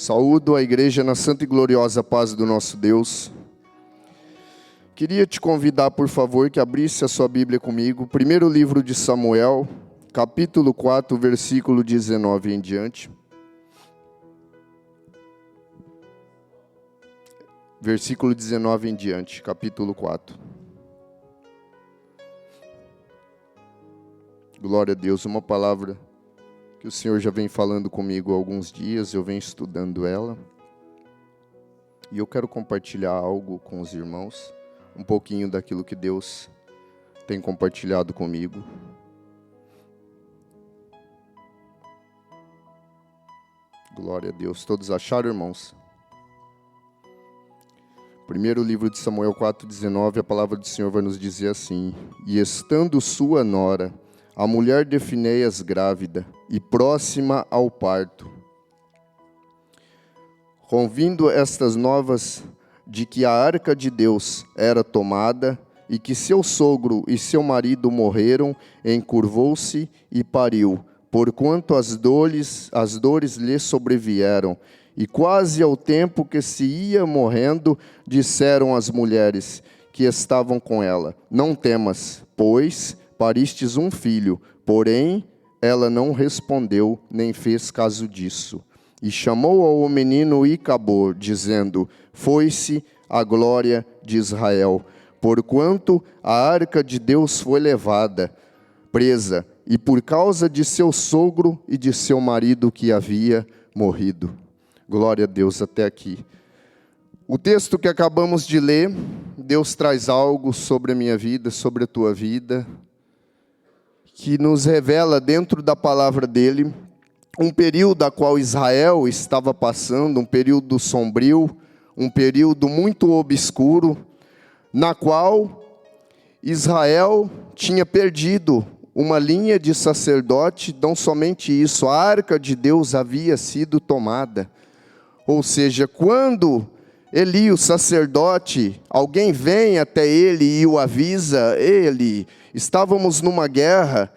Saúdo a igreja na santa e gloriosa paz do nosso Deus. Queria te convidar, por favor, que abrisse a sua Bíblia comigo. Primeiro livro de Samuel, capítulo 4, versículo 19 em diante. Versículo 19 em diante, capítulo 4. Glória a Deus, uma palavra que o Senhor já vem falando comigo há alguns dias, eu venho estudando ela. E eu quero compartilhar algo com os irmãos, um pouquinho daquilo que Deus tem compartilhado comigo. Glória a Deus. Todos acharam, irmãos? Primeiro livro de Samuel 4,19, a palavra do Senhor vai nos dizer assim: E estando sua nora, a mulher de Finéias grávida e próxima ao parto, convindo estas novas de que a arca de Deus era tomada e que seu sogro e seu marido morreram, encurvou-se e pariu, porquanto as dores lhe sobrevieram. E quase ao tempo que se ia morrendo, disseram as mulheres que estavam com ela: Não temas, pois paristes um filho. Porém, ela não respondeu, nem fez caso disso. E chamou ao menino Icabor, dizendo: Foi-se a glória de Israel, porquanto a arca de Deus foi levada, presa, e por causa de seu sogro e de seu marido que havia morrido. Glória a Deus até aqui. O texto que acabamos de ler, Deus traz algo sobre a minha vida, sobre a tua vida, que nos revela dentro da palavra dele um período a qual Israel estava passando, um período sombrio, um período muito obscuro, na qual Israel tinha perdido uma linha de sacerdote. Não somente isso, a arca de Deus havia sido tomada. Ou seja, quando Eli, o sacerdote, alguém vem até ele e o avisa: Eli, estávamos numa guerra.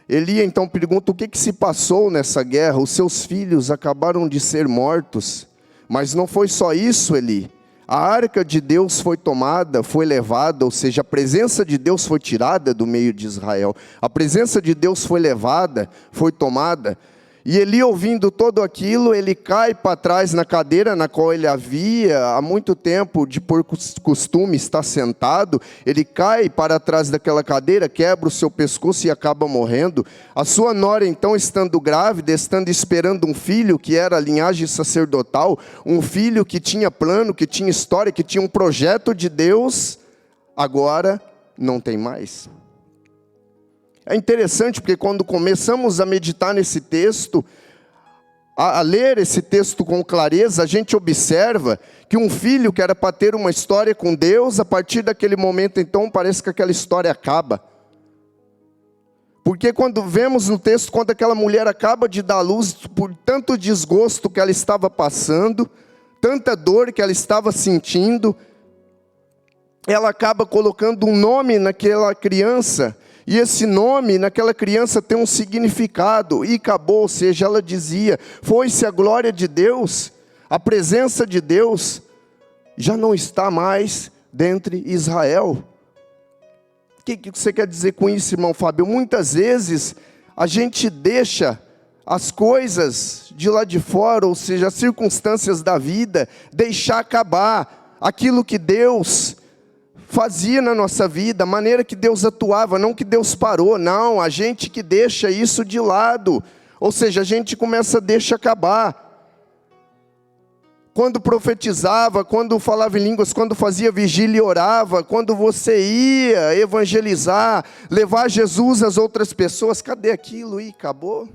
Eli então pergunta: o que se passou nessa guerra? Os seus filhos acabaram de ser mortos. Mas não foi só isso, Eli. A arca de Deus foi tomada, foi levada, ou seja, a presença de Deus foi tirada do meio de Israel. A presença de Deus foi levada, foi tomada. E Eli, ouvindo tudo aquilo, ele cai para trás na cadeira na qual ele havia há muito tempo, de por costume, estar sentado. Ele cai para trás daquela cadeira, quebra o seu pescoço e acaba morrendo. A sua nora, então, estando grávida, estando esperando um filho que era a linhagem sacerdotal, um filho que tinha plano, que tinha história, que tinha um projeto de Deus, agora não tem mais. É interessante porque quando começamos a meditar nesse texto, a ler esse texto com clareza, a gente observa que um filho que era para ter uma história com Deus, a partir daquele momento então parece que aquela história acaba. Porque quando vemos no texto, quando aquela mulher acaba de dar à luz, por tanto desgosto que ela estava passando, tanta dor que ela estava sentindo, ela acaba colocando um nome naquela criança. E esse nome naquela criança tem um significado, e acabou, ou seja, ela dizia: foi-se a glória de Deus, a presença de Deus já não está mais dentre Israel. O que você quer dizer com isso, irmão Fábio? Muitas vezes a gente deixa as coisas de lá de fora, ou seja, as circunstâncias da vida, deixar acabar aquilo que Deus fazia na nossa vida, a maneira que Deus atuava. Não que Deus parou, não, a gente que deixa isso de lado, ou seja, a gente começa a deixar acabar. Quando profetizava, quando falava em línguas, quando fazia vigília e orava, quando você ia evangelizar, levar Jesus às outras pessoas, cadê aquilo? E acabou.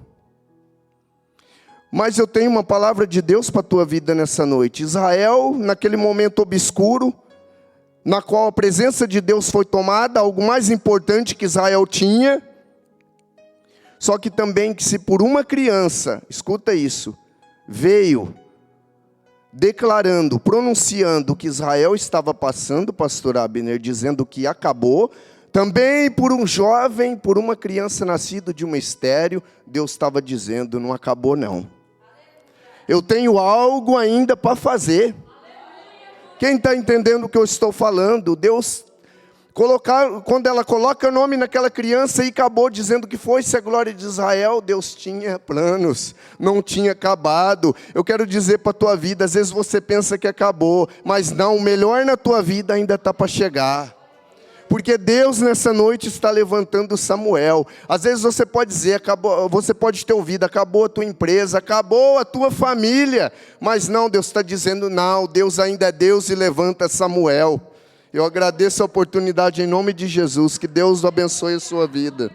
Mas eu tenho uma palavra de Deus para a tua vida nessa noite. Israel, naquele momento obscuro, na qual a presença de Deus foi tomada, algo mais importante que Israel tinha, só que também que se por uma criança, escuta isso, veio declarando, pronunciando o que Israel estava passando, pastor Abner, dizendo que acabou, também por um jovem, por uma criança nascida de uma estéril, Deus estava dizendo: não acabou não. Eu tenho algo ainda para fazer. Quem está entendendo o que eu estou falando? Deus, quando ela coloca o nome naquela criança e acabou dizendo que foi-se a glória de Israel, Deus tinha planos, não tinha acabado. Eu quero dizer para a tua vida, às vezes você pensa que acabou, mas não, o melhor na tua vida ainda está para chegar. Porque Deus nessa noite está levantando Samuel. Às vezes você pode dizer, acabou, você pode ter ouvido, acabou a tua empresa, acabou a tua família. Mas não, Deus está dizendo, não, Deus ainda é Deus e levanta Samuel. Eu agradeço a oportunidade em nome de Jesus, que Deus abençoe a sua vida.